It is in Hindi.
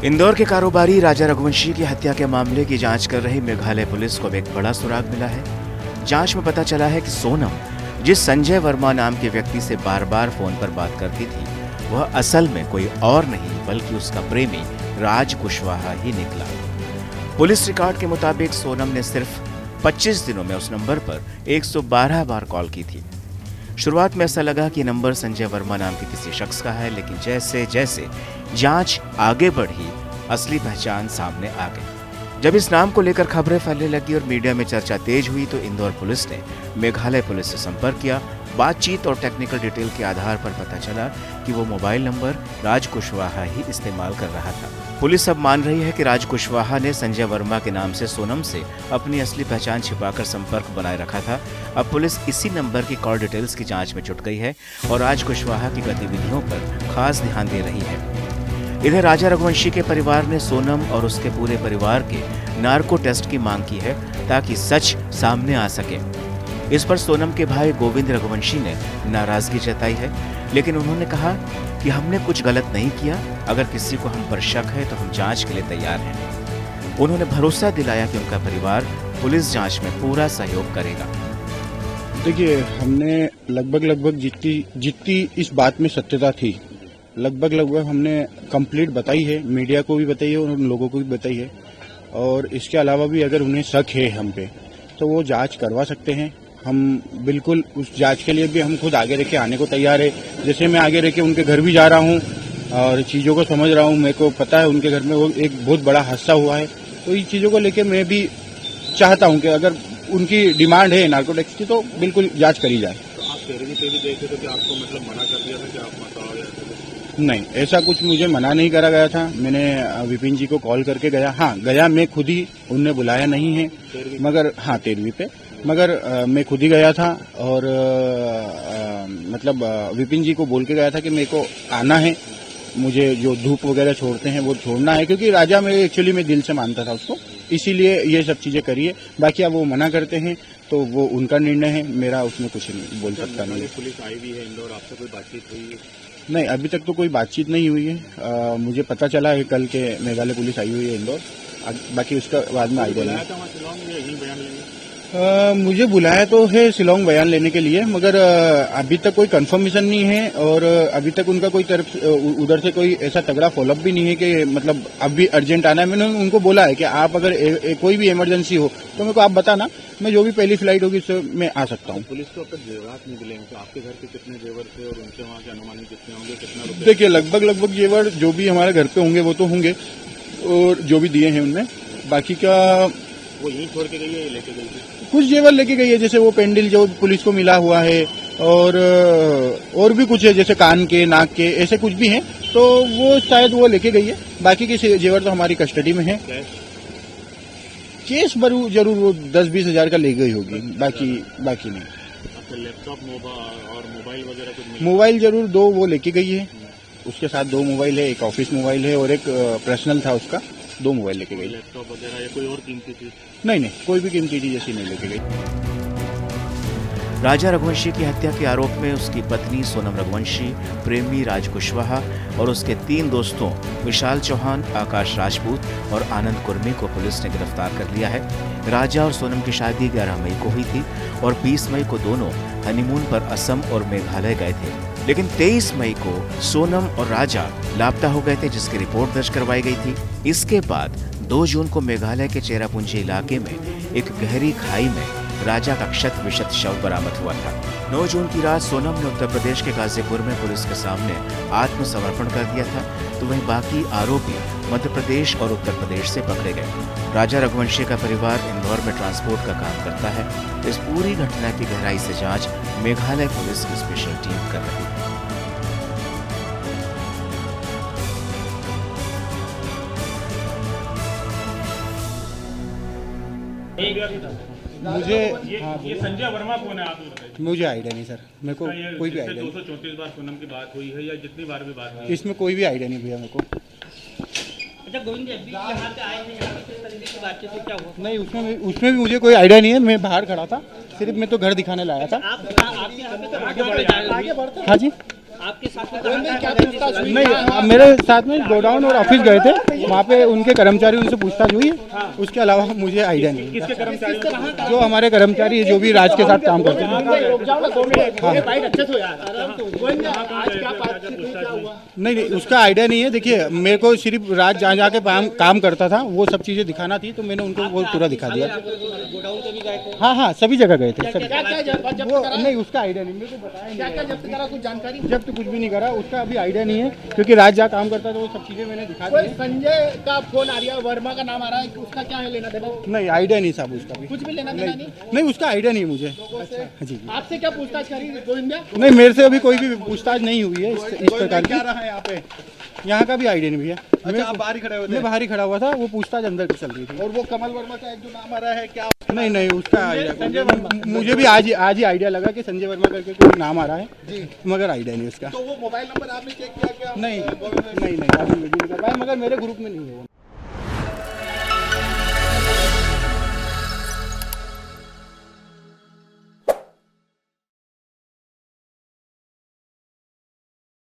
इंदौर के कारोबारी राजा रघुवंशी की हत्या के मामले की जांच कर रही मेघालय पुलिस को एक बड़ा सुराग मिला है। जांच में पता चला है कि सोनम, जिस संजय वर्मा नाम के व्यक्ति से बार बार फोन पर बात करती थी, वह असल में कोई और नहीं बल्कि उसका प्रेमी राज कुशवाहा ही निकला। पुलिस रिकॉर्ड के मुताबिक सोनम ने सिर्फ 25 दिनों में उस नंबर पर 112 बार कॉल की थी। शुरुआत में ऐसा लगा कि नंबर संजय वर्मा नाम के किसी शख्स का है, लेकिन जैसे जैसे जांच आगे बढ़ी, असली पहचान सामने आ गई। जब इस नाम को लेकर खबरें फैलने लगी और मीडिया में चर्चा तेज हुई, तो इंदौर पुलिस ने मेघालय पुलिस से संपर्क किया। बातचीत और टेक्निकल डिटेल के आधार पर पता चला कि वो मोबाइल नंबर राज कुशवाहा ही इस्तेमाल कर रहा था। पुलिस अब मान रही है कि राज कुशवाहा ने संजय वर्मा के नाम से सोनम से अपनी असली पहचान छिपाकर संपर्क बनाए रखा था। अब पुलिस इसी नंबर की कॉल डिटेल्स की जांच में जुट गई है और राज कुशवाहा की गतिविधियों पर खास ध्यान दे रही है। इधर राजा रघुवंशी के परिवार ने सोनम और उसके पूरे परिवार के नार्को टेस्ट की मांग की है ताकि सच सामने आ सके। इस पर सोनम के भाई गोविंद रघुवंशी ने नाराजगी जताई है, लेकिन उन्होंने कहा कि हमने कुछ गलत नहीं किया। अगर किसी को हम पर शक है तो हम जांच के लिए तैयार हैं। उन्होंने भरोसा दिलाया कि उनका परिवार पुलिस जांच में पूरा सहयोग करेगा। देखिए, हमने लगभग जितनी इस बात में सत्यता थी, लगभग हमने कंप्लीट बताई है, मीडिया को भी बताई है और उन लोगों को भी बताई है। और इसके अलावा भी अगर उन्हें शक है हम पे, तो वो जांच करवा सकते हैं। हम बिल्कुल उस जांच के लिए भी हम खुद आगे रह के आने को तैयार है। जैसे मैं आगे रह के उनके घर भी जा रहा हूँ और चीज़ों को समझ रहा हूँ। मेरे को पता है उनके घर में वो एक बहुत बड़ा हादसा हुआ है, तो इन चीज़ों को लेके मैं भी चाहता हूँ कि अगर उनकी डिमांड है नार्कोटिक्स की, तो बिल्कुल जाँच करी जाए। तो आप तेरहवीं देखे तो आपको मतलब मना कर दिया था कि आप मत आओ? नहीं, ऐसा कुछ मुझे मना नहीं करा गया था। मैंने विपिन जी को कॉल करके गया। हाँ, गया मैं खुद ही, उनने बुलाया नहीं है। मगर हाँ, 13वीं पे, मगर मैं खुद ही गया था और मतलब विपिन जी को बोल के गया था कि मेरे को आना है, मुझे जो धूप वगैरह छोड़ते हैं वो छोड़ना है, क्योंकि राजा में एक्चुअली मैं दिल से मानता था उसको, इसीलिए ये सब चीजें करिए। बाकी अब वो मना करते हैं तो वो उनका निर्णय है, मेरा उसमें कुछ नहीं बोल सकता नहीं। पुलिस आई भी है इंदौर, आपसे कोई बातचीत हुई है? नहीं, अभी तक तो कोई बातचीत नहीं हुई है। मुझे पता चला है कल के मेघालय पुलिस आई हुई है इंदौर, बाकी उसका बाद में आइडिया नहीं। मुझे बुलाया तो है शिलोंग बयान लेने के लिए, मगर अभी तक कोई कंफर्मेशन नहीं है और अभी तक उनका कोई तरफ उधर से कोई ऐसा तगड़ा फॉलोअप भी नहीं है कि मतलब अभी अर्जेंट आना है। मैंने उनको बोला है कि आप अगर कोई भी इमरजेंसी हो तो मेरे को आप बताना, मैं जो भी पहली फ्लाइट होगी उससे मैं आ सकता हूँ। पुलिस को अब तक जेवरात नहीं मिलेंगे, तो आपके घर के कितने जेवर थे और उनके वहाँ के अनुमानित कितने होंगे, कितना रुपया? देखिए, लगभग जेवर जो भी हमारे घर पे होंगे वो तो होंगे, और जो भी दिए हैं उनमें, बाकी का वो यहीं छोड़ के गई है, लेके गई थी? कुछ जेवर लेके गई है, जैसे वो पेंडिल जो पुलिस को मिला हुआ है और भी कुछ है, जैसे कान के, नाक के, ऐसे कुछ भी हैं, तो वो शायद वो लेके गई है। बाकी के जेवर तो हमारी कस्टडी में है। केस जरूर वो 10-20 हजार का ले गई होगी, बाकी नहीं। अच्छा, लैपटॉप और मोबाइल वगैरह कुछ? मोबाइल जरूर 2 वो लेके गई है, उसके साथ 2 मोबाइल है, एक ऑफिस मोबाइल है और एक पर्सनल था उसका, 2 मोबाइल लेके गई। लैपटॉप वगैरह या कोई और कीमती चीज? नहीं, कोई भी कीमती चीज ऐसी नहीं लेके गई। राजा रघुवंशी की हत्या के आरोप में उसकी पत्नी सोनम रघुवंशी, प्रेमी राज कुशवाहा और उसके 3 दोस्तों विशाल चौहान, आकाश राजपूत और आनंद कुर्मी को पुलिस ने गिरफ्तार कर लिया है। राजा और सोनम की शादी 11 मई को हुई थी और 20 मई को दोनों हनीमून पर असम और मेघालय गए थे, लेकिन 23 मई को सोनम और राजा लापता हो गए थे, जिसकी रिपोर्ट दर्ज करवाई गई थी। इसके बाद 2 जून को मेघालय के चेरापूंजी इलाके में एक गहरी खाई में राजा का क्षत विक्षत शव बरामद हुआ था। 9 जून की रात सोनम ने उत्तर प्रदेश के गाजीपुर में पुलिस के सामने आत्मसमर्पण कर दिया था, तो वहीं बाकी आरोपी मध्य प्रदेश और उत्तर प्रदेश से पकड़े गए। राजा रघुवंशी का परिवार इंदौर में ट्रांसपोर्ट का काम करता है। इस पूरी घटना की गहराई से जांच मेघालय पुलिस की स्पेशल टीम कर रही है। मुझे ये संजय वर्मा कौन है, आप बताइए। मुझे आइडिया नहीं सर, मेरे को कोई भी आइडिया नहीं। 234 बार सोनम की बात हुई है या जितनी बार भी बात हुई है? इसमें कोई भी आइडिया नहीं भैया मेरे को। अच्छा गोविंद, अभी यहाँ पे आए थे, यहाँ पे किस तरीके की बातचीत हुई, क्या हुआ? नहीं, उसमें भी मुझे कोई आइडिया नहीं है। मैं बाहर खड़ा था, सिर्फ मैं तो घर दिखाने लाया था। आप आपके यहाँ पे तो आगे बढ़ते, हाँ जी, आपके साथ में क्या पूछताछ हुई? नहीं, मेरे साथ में गोडाउन और ऑफिस गए थे, वहाँ पे उनके कर्मचारी उनसे पूछताछ हुई है। उसके अलावा मुझे आइडिया नहीं है। किसके कर्मचारी? जो हमारे कर्मचारी जो भी राज के साथ काम करते हैं। नहीं, उसका आइडिया नहीं है। देखिए, मेरे को सिर्फ राज जहाँ जाके काम करता था वो सब चीज़ें दिखाना थी, तो मैंने उनको वो पूरा दिखा दिया। गोडाउन पे भी गए थे? हाँ, सभी जगह गए थे। वो नहीं, उसका आइडिया नहीं, मेरे को बताया नहीं। जब्त करा कुछ जानकारी? जब तो कुछ भी नहीं करा, उसका अभी आइडिया नहीं है, क्योंकि राज जहाँ काम करता था वो सब चीज़ें मैंने दिखा दी। संजय का फोन आ रहा है, वर्मा का नाम आ रहा है, उसका क्या है लेना देना? नहीं, आइडिया नहीं साहब उसका भी। कुछ भी लेना देना नहीं? नहीं, उसका आइडिया नहीं मुझे। अच्छा जी। आपसे क्या पूछताछ करी गोविंदा? नहीं, मेरे से अभी कोई भी पूछताछ नहीं हुई है इस प्रकार की। रहा है यहाँ पे? यहाँ का भी आइडिया नहीं भैया। अच्छा, आप बाहर ही खड़े हुए थे? मैं बाहर ही खड़ा हुआ था, वो पूछताछ अंदर की चल रही थी। और वो कमल वर्मा का एक जो नाम आ रहा है क्या? नहीं, उसका आइडिया मुझे भी आज ही आइडिया लगा कि संजय वर्मा करके कोई नाम आ रहा है जी, मगर आइडिया नहीं उसका। तो वो मोबाइल नंबर आपने चेक किया क्या? नहीं, अभी मुझे नहीं पता, मगर मेरे ग्रुप में नहीं है वो।